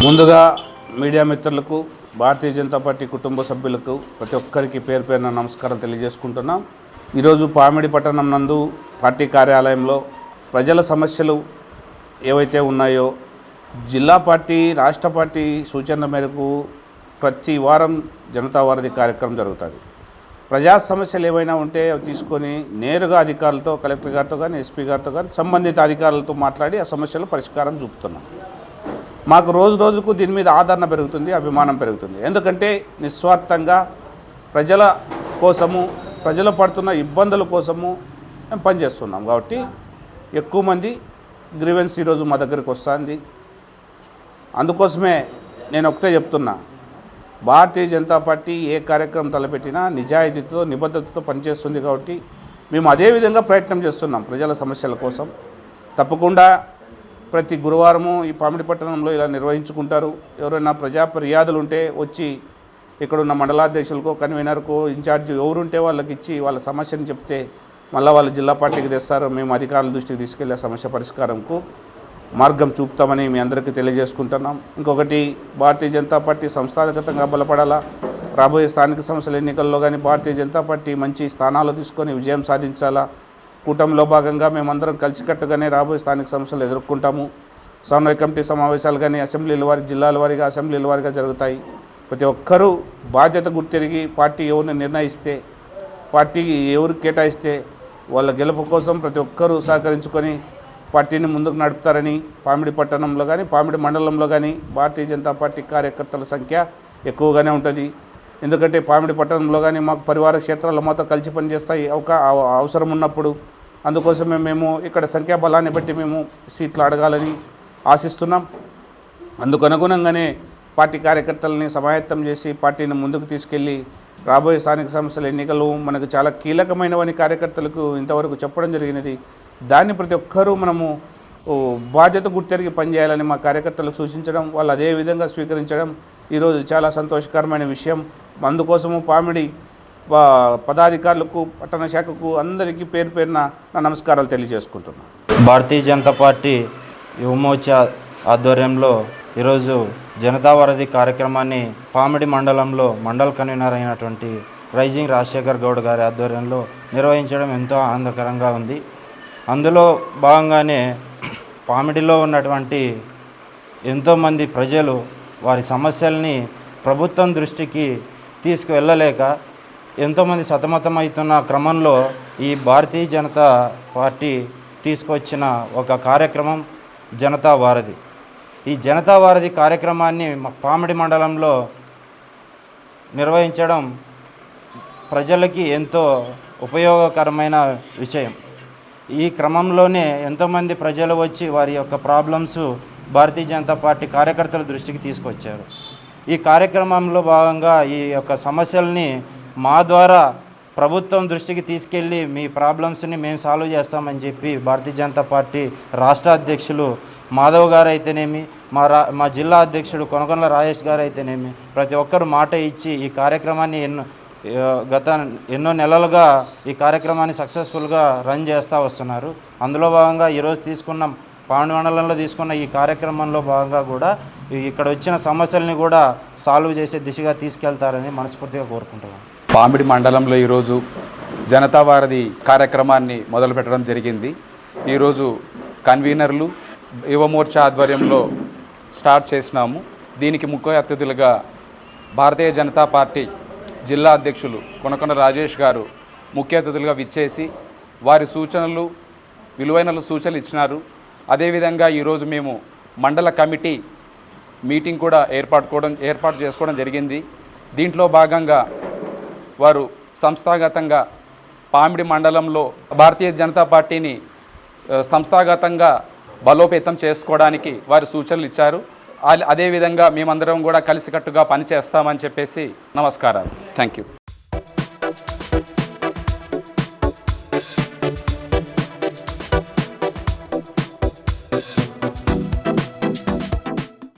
ముందుగా మీడియా మిత్రులకు, భారతీయ జనతా పార్టీ కుటుంబ సభ్యులకు ప్రతి ఒక్కరికి పేరు పేరున నమస్కారం తెలియజేసుకుంటున్నాం. ఈరోజు పామిడి పట్టణం నందు పార్టీ కార్యాలయంలో ప్రజల సమస్యలు ఏవైతే ఉన్నాయో జిల్లా పార్టీ, రాష్ట్ర పార్టీ సూచనల మేరకు ప్రతి వారం జనతా వారధి కార్యక్రమం జరుగుతుంది. ప్రజా సమస్యలు ఏవైనా ఉంటే అవి తీసుకొని నేరుగా అధికారులతో, కలెక్టర్ గారితో కానీ, ఎస్పీ గారితో కానీ, సంబంధిత అధికారులతో మాట్లాడి ఆ సమస్యలు పరిష్కారం చూపుతున్నాం. మాకు రోజు రోజుకు దీని మీద ఆదరణ పెరుగుతుంది, అభిమానం పెరుగుతుంది. ఎందుకంటే నిస్వార్థంగా ప్రజల కోసము, ప్రజలు పడుతున్న ఇబ్బందుల కోసము మేము పనిచేస్తున్నాం. కాబట్టి ఎక్కువ మంది గ్రీవెన్స్ ఈరోజు మా దగ్గరికి వస్తుంది. అందుకోసమే నేను ఒకటే చెప్తున్నా, భారతీయ జనతా పార్టీ ఏ కార్యక్రమం తలపెట్టినా నిజాయితీతో, నిబద్ధతతో పనిచేస్తుంది. కాబట్టి మేము అదే విధంగా ప్రయత్నం చేస్తున్నాం ప్రజల సమస్యల కోసం. తప్పకుండా ప్రతి గురువారము ఈ పామిడి పట్టణంలో ఇలా నిర్వహించుకుంటారు. ఎవరైనా ప్రజా ఫిర్యాదులు ఉంటే వచ్చి ఇక్కడున్న మండలాధ్యక్షులకో, కన్వీనర్కో, ఇన్ఛార్జ్ ఎవరుంటే వాళ్ళకి ఇచ్చి వాళ్ళ సమస్యను చెప్తే మళ్ళీ వాళ్ళు జిల్లా పార్టీకి తెస్తారు. మేము అధికారుల దృష్టికి తీసుకెళ్లే సమస్య పరిష్కారంకు మార్గం చూపుతామని మీ అందరికీ తెలియజేసుకుంటున్నాం. ఇంకొకటి, భారతీయ జనతా పార్టీ సంస్థాగతంగా బలపడాలా. రాబోయే స్థానిక సంస్థల ఎన్నికల్లో కానీ భారతీయ జనతా పార్టీ మంచి స్థానాలు తీసుకొని విజయం సాధించాలా. కూటమిలో భాగంగా మేమందరం కలిసికట్టుగానే రాబోయే స్థానిక సంస్థలు ఎదుర్కొంటాము. సమన్వయ కమిటీ సమావేశాలు కానీ అసెంబ్లీల వారి, జిల్లాల వారీగా, అసెంబ్లీల వారీగా జరుగుతాయి. ప్రతి ఒక్కరూ బాధ్యత గుర్తిరిగి పార్టీ ఎవరిని నిర్ణయిస్తే, పార్టీ ఎవరు కేటాయిస్తే వాళ్ళ గెలుపు కోసం ప్రతి ఒక్కరూ సహకరించుకొని పార్టీని ముందుకు నడుపుతారని పామిడి పట్టణంలో కానీ, పామిడి మండలంలో కానీ భారతీయ జనతా పార్టీ కార్యకర్తల సంఖ్య ఎక్కువగానే ఉంటుంది. ఎందుకంటే పామిడి పట్టణంలో కానీ మాకు పరివార క్షేత్రాల్లో మాతో కలిసి పనిచేస్తాయి అవసరం ఉన్నప్పుడు. అందుకోసమే మేము ఇక్కడ సంఖ్యాబలాన్ని బట్టి మేము సీట్లు అడగాలని ఆశిస్తున్నాం. అందుకు అనుగుణంగానే పార్టీ కార్యకర్తలని సమాయత్తం చేసి పార్టీని ముందుకు తీసుకెళ్ళి రాబోయే స్థానిక సంస్థల ఎన్నికలు మనకు చాలా కీలకమైనవని కార్యకర్తలకు ఇంతవరకు చెప్పడం జరిగినది. దాన్ని ప్రతి ఒక్కరూ మనము బాధ్యత గుర్తెరిగి పనిచేయాలని మా కార్యకర్తలకు సూచించడం, వాళ్ళు అదే విధంగా స్వీకరించడం ఈరోజు చాలా సంతోషకరమైన విషయం. అందుకోసము పామిడి పదాధికారులకు, పట్టణ శాఖకు అందరికీ పేరు పేరున నా నమస్కారాలు తెలియజేసుకుంటున్నాను. భారతీయ జనతా పార్టీ యువమోర్చా ఆధ్వర్యంలో ఈరోజు జనతా వారధి కార్యక్రమాన్ని పామిడి మండలంలో మండల కన్వీనర్ అయినటువంటి రైజింగ్ రాజశేఖర్ గౌడ్ గారి ఆధ్వర్యంలో నిర్వహించడం ఎంతో ఆనందకరంగా ఉంది. అందులో భాగంగానే పామిడిలో ఉన్నటువంటి ఎంతోమంది ప్రజలు వారి సమస్యల్ని ప్రభుత్వం దృష్టికి తీసుకువెళ్ళలేక ఎంతోమంది సతమతమవుతున్న క్రమంలో ఈ భారతీయ జనతా పార్టీ తీసుకొచ్చిన ఒక కార్యక్రమం జనతా వారధి. ఈ జనతా వారధి కార్యక్రమాన్ని పామిడి మండలంలో నిర్వహించడం ప్రజలకి ఎంతో ఉపయోగకరమైన విషయం. ఈ క్రమంలోనే ఎంతోమంది ప్రజలు వచ్చి వారి యొక్క ప్రాబ్లమ్స్ భారతీయ జనతా పార్టీ కార్యకర్తల దృష్టికి తీసుకొచ్చారు. ఈ కార్యక్రమంలో భాగంగా ఈ యొక్క సమస్యల్ని మా ద్వారా ప్రభుత్వం దృష్టికి తీసుకెళ్ళి మీ ప్రాబ్లమ్స్ని మేము సాల్వ్ చేస్తామని చెప్పి భారతీయ జనతా పార్టీ రాష్ట్ర అధ్యక్షులు మాధవ్ గారు అయితేనేమి, మా జిల్లా అధ్యక్షుడు కొనకొండల రాజేష్ గారు అయితేనేమి ప్రతి ఒక్కరు మాట ఇచ్చి ఈ కార్యక్రమాన్ని గత ఎన్నో నెలలుగా ఈ కార్యక్రమాన్ని సక్సెస్ఫుల్గా రన్ చేస్తూ వస్తున్నారు. అందులో భాగంగా ఈరోజు పామిడి మండలంలో తీసుకున్న ఈ కార్యక్రమంలో భాగంగా కూడా ఇక్కడ వచ్చిన సమస్యల్ని కూడా సాల్వ్ చేసే దిశగా తీసుకెళ్తారని మనస్ఫూర్తిగా కోరుకుంటున్నాను. పామిడి మండలంలో ఈరోజు జనతా వారధి కార్యక్రమాన్ని మొదలుపెట్టడం జరిగింది. ఈరోజు కన్వీనర్లు, యువమోర్చా ఆధ్వర్యంలో స్టార్ట్ చేసినాము. దీనికి ముఖ్య అతిథులుగా భారతీయ జనతా పార్టీ జిల్లా అధ్యక్షులు కొనకొండ రాజేష్ గారు ముఖ్య అతిథులుగా విచ్చేసి వారి సూచనలు, విలువైన సూచనలు ఇచ్చినారు. అదేవిధంగా ఈరోజు మేము మండల కమిటీ మీటింగ్ కూడా ఏర్పాటు చేసుకోవడం జరిగింది. దీంట్లో భాగంగా వారు సంస్థాగతంగా పామిడి మండలంలో భారతీయ జనతా పార్టీని సంస్థాగతంగా బలోపేతం చేసుకోవడానికి వారు సూచనలు ఇచ్చారు. అదేవిధంగా మేమందరం కూడా కలిసికట్టుగా పనిచేస్తామని చెప్పేసి నమస్కారాలు. Thank you.